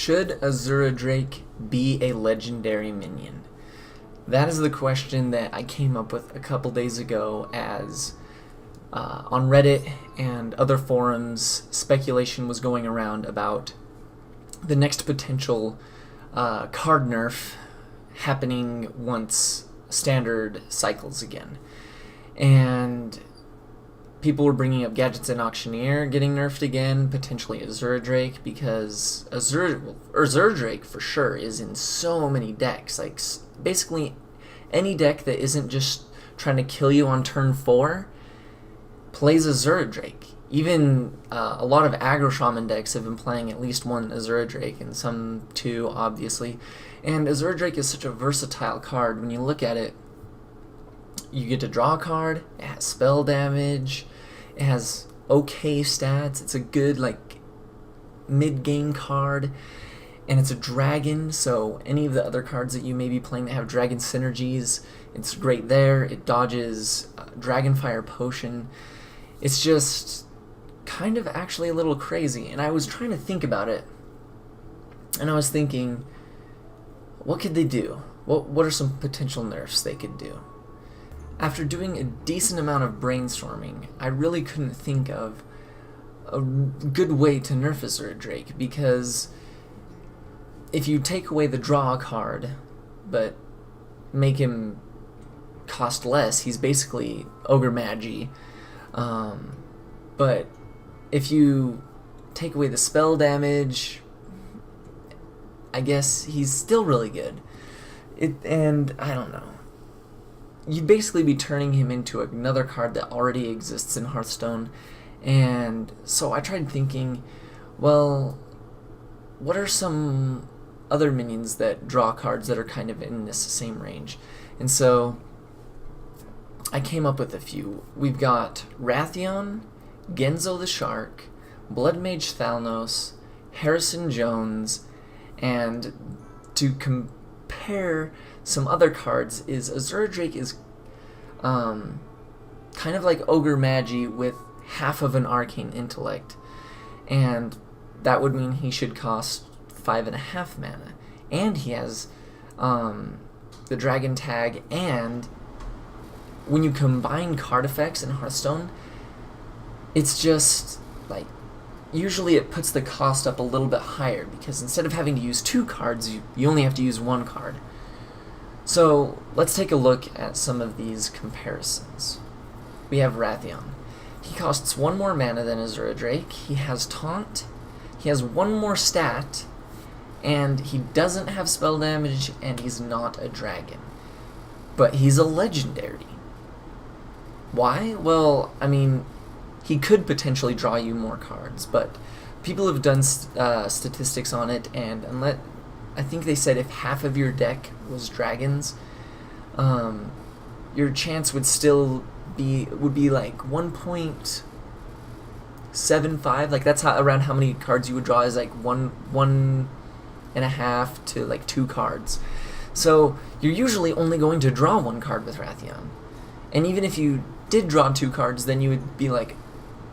Should Azure Drake be a legendary minion? That is the question that I came up with a couple days ago as on Reddit and other forums speculation was going around about the next potential card nerf happening once standard cycles again. And people were bringing up Gadgets and Auctioneer getting nerfed again, potentially Azure Drake, because Azure Drake for sure is in so many decks. Like basically any deck that isn't just trying to kill you on turn 4 plays Azure Drake. Even a lot of aggro shaman decks have been playing at least one Azure Drake, and some two, obviously. And Azure Drake is such a versatile card. When you look at it, you get to draw a card, it has spell damage, it has okay stats, it's a good like mid-game card, and it's a dragon, so any of the other cards that you may be playing that have dragon synergies, it's great there. It dodges Dragonfire Potion. It's just kind of actually a little crazy, and I was trying to think about it, and I was thinking, what could they do? What are some potential nerfs they could do? After doing a decent amount of brainstorming, I really couldn't think of a good way to nerf Azure Drake, because if you take away the draw card, but make him cost less, he's basically Ogre Magi. But if you take away the spell damage, I guess he's still really good. And I don't know. You'd basically be turning him into another card that already exists in Hearthstone. And so I tried thinking, well, what are some other minions that draw cards that are kind of in this same range? And so I came up with a few. We've got Wrathion, Genzo the Shark, Blood Mage Thalnos, Harrison Jones, and to compare some other cards is Azure Drake is kind of like Ogre Magi with half of an Arcane Intellect, and that would mean he should cost 5.5 mana, and he has the Dragon Tag, and when you combine card effects in Hearthstone, it's just like usually it puts the cost up a little bit higher, because instead of having to use 2 cards, you only have to use 1 card. So let's take a look at some of these comparisons. We have Wrathion. He costs 1 more mana than Azure Drake, he has Taunt, he has 1 more stat, and he doesn't have spell damage, and he's not a dragon. But he's a legendary. Why? Well, I mean, he could potentially draw you more cards, but people have done statistics on it, and I think they said if half of your deck was dragons, your chance would still be like 1.75. Like that's around how many cards you would draw, is like 1.5 to like 2 cards. So you're usually only going to draw 1 card with Wrathion, and even if you did draw 2 cards, then you would be like,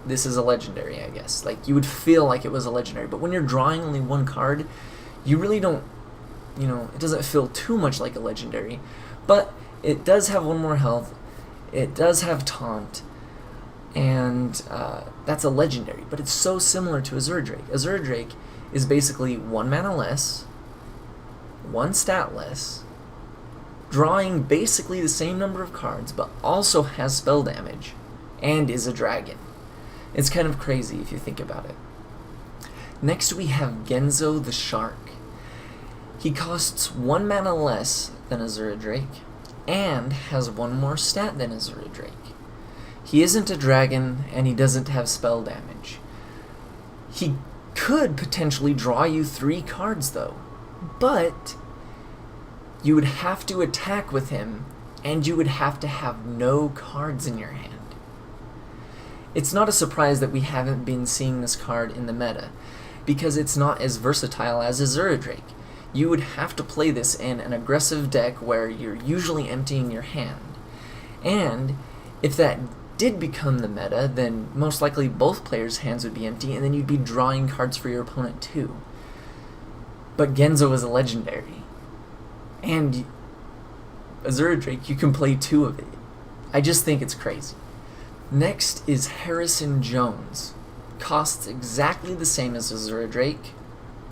this is a legendary, I guess. Like, you would feel like it was a legendary. But when you're drawing only 1 card, you really don't, it doesn't feel too much like a legendary. But it does have 1 more health. It does have Taunt. And that's a legendary. But it's so similar to Azure Drake. Azure Drake is basically 1 mana less, 1 stat less, drawing basically the same number of cards, but also has spell damage, and is a dragon. It's kind of crazy if you think about it. Next we have Genzo the Shark. He costs 1 mana less than Azure Drake, and has 1 more stat than Azure Drake. He isn't a dragon, and he doesn't have spell damage. He could potentially draw you 3 cards though, but you would have to attack with him, and you would have to have no cards in your hand. It's not a surprise that we haven't been seeing this card in the meta, because it's not as versatile as Azure Drake. You would have to play this in an aggressive deck where you're usually emptying your hand. And if that did become the meta, then most likely both players' hands would be empty, and then you'd be drawing cards for your opponent too. but Genzo is a legendary. And Azure Drake, you can play 2 of it. I just think it's crazy. Next is Harrison Jones. Costs exactly the same as Azure Drake.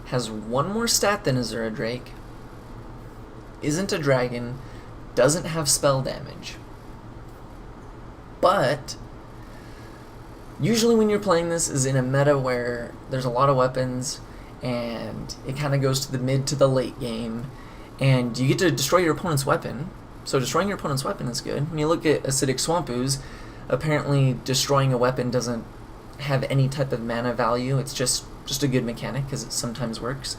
Has 1 more stat than Azure Drake. Isn't a dragon. Doesn't have spell damage. But usually when you're playing this is in a meta where there's a lot of weapons and it kind of goes to the mid to the late game and you get to destroy your opponent's weapon. So destroying your opponent's weapon is good. When you look at Acidic Swamp Ooze, apparently destroying a weapon doesn't have any type of mana value. It's just a good mechanic because it sometimes works.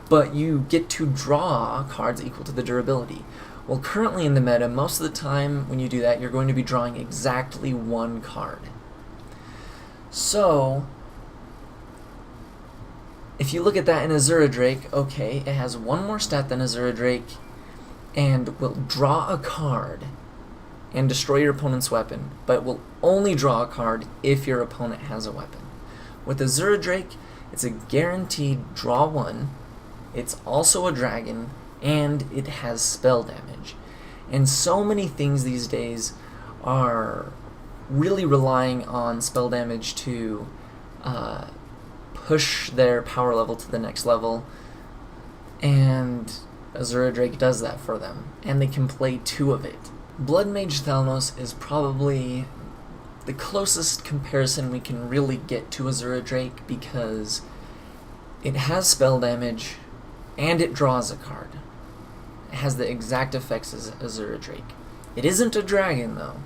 But you get to draw cards equal to the durability. Well, currently in the meta, most of the time when you do that, you're going to be drawing exactly 1 card. So, if you look at that in Azure Drake, okay, it has 1 more stat than Azure Drake, and will draw a card and destroy your opponent's weapon, but will only draw a card if your opponent has a weapon. With Azure Drake, it's a guaranteed draw 1, it's also a dragon, and it has spell damage. And so many things these days are really relying on spell damage to push their power level to the next level, and Azure Drake does that for them, and they can play 2 of it. Blood Mage Thalnos is probably the closest comparison we can really get to Azure Drake because it has spell damage and it draws a card. It has the exact effects as Azure Drake. It isn't a dragon though.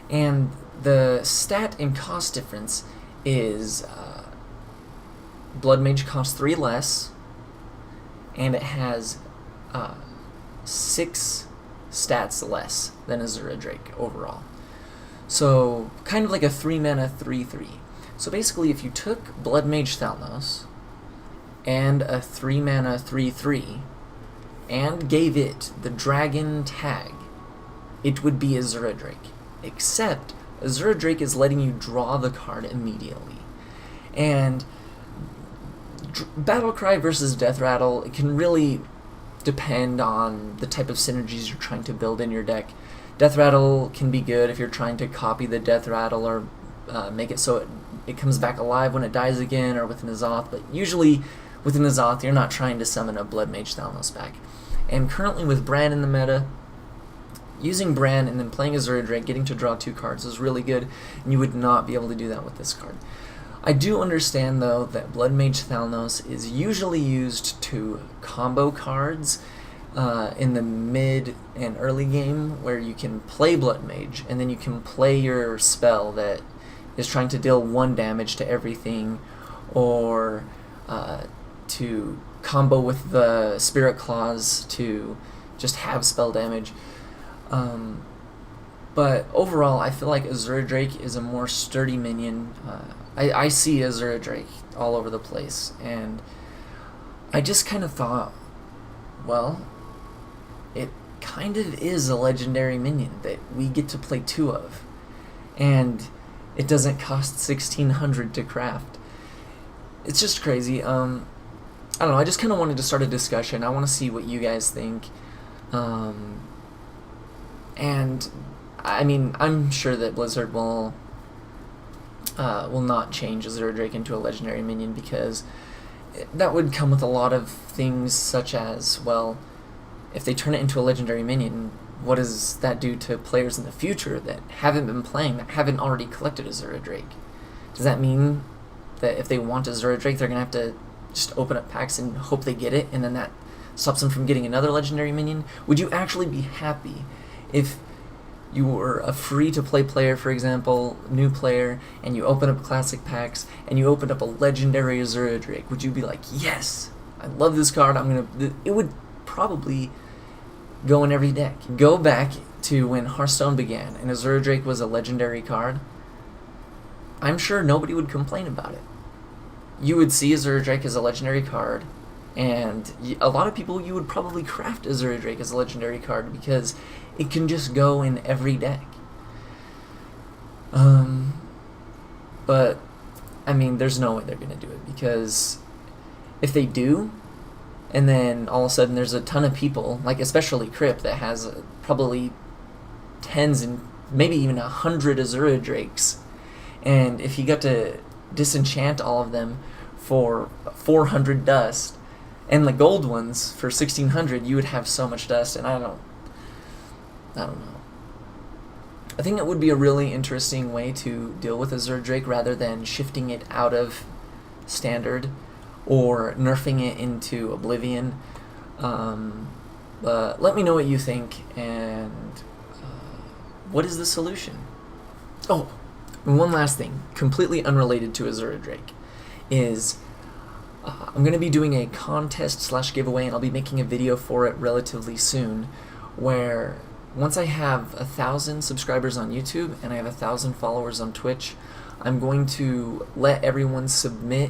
And the stat and cost difference is Blood Mage costs 3 less, and it has 6 stats less than Azure Drake overall. So kind of like a 3 mana 3/3. So basically if you took Blood Mage Thalnos and a 3 mana 3/3 and gave it the dragon tag, it would be Azure Drake. Except Azure Drake is letting you draw the card immediately. And Battlecry versus Death Rattle, it can really depend on the type of synergies you're trying to build in your deck. Death Rattle can be good if you're trying to copy the Death Rattle or make it so it comes back alive when it dies again, or with N'Zoth, but usually with N'Zoth you're not trying to summon a Blood Mage Thalnos back. And currently with Bran in the meta, using Bran and then playing Azure Drake, getting to draw 2 cards is really good, and you would not be able to do that with this card. I do understand though that Blood Mage Thalnos is usually used to combo cards in the mid and early game, where you can play Blood Mage and then you can play your spell that is trying to deal 1 damage to everything, or to combo with the Spirit Claws to just have spell damage. But overall, I feel like Azure Drake is a more sturdy minion. I see Azure Drake all over the place, and I just kind of thought, well, it kind of is a legendary minion that we get to play 2 of, and it doesn't cost 1,600 to craft. It's just crazy. I don't know, I just kind of wanted to start a discussion. I want to see what you guys think. And I mean, I'm sure that Blizzard will not change Azure Drake into a legendary minion, because that would come with a lot of things, such as, well, if they turn it into a legendary minion, what does that do to players in the future that haven't been playing, that haven't already collected Azure Drake? Does that mean that if they want Azure Drake, they're going to have to just open up packs and hope they get it, and then that stops them from getting another legendary minion? Would you actually be happy if you were a free-to-play player, for example, new player, and you open up classic packs, and you opened up a legendary Azure Drake? Would you be like, yes, I love this card, it would probably go in every deck. Go back to when Hearthstone began, and Azure Drake was a legendary card. I'm sure nobody would complain about it. You would see Azure Drake as a legendary card, and a lot of people, you would probably craft Azure Drake as a legendary card because it can just go in every deck. But I mean, there's no way they're gonna do it, because if they do, and then all of a sudden there's a ton of people, like especially Crip, that has probably tens and maybe even 100 Azure Drakes, and if you got to disenchant all of them for 400 dust, and the gold ones for 1600, you would have so much dust, and I don't know. I think it would be a really interesting way to deal with Azure Drake rather than shifting it out of standard or nerfing it into Oblivion. But let me know what you think, and what is the solution? Oh, and one last thing, completely unrelated to Azure Drake, is I'm going to be doing a contest/giveaway, and I'll be making a video for it relatively soon, where once I have 1,000 subscribers on YouTube and I have 1,000 followers on Twitch, I'm going to let everyone submit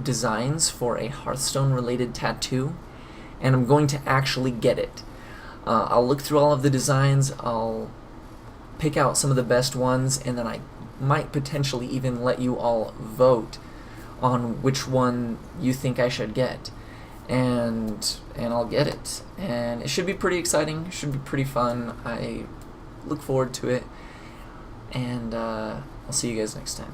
designs for a Hearthstone-related tattoo, and I'm going to actually get it. I'll look through all of the designs, I'll pick out some of the best ones, and then I might potentially even let you all vote on which one you think I should get. And I'll get it, and it should be pretty exciting, it should be pretty fun. I look forward to it, and I'll see you guys next time.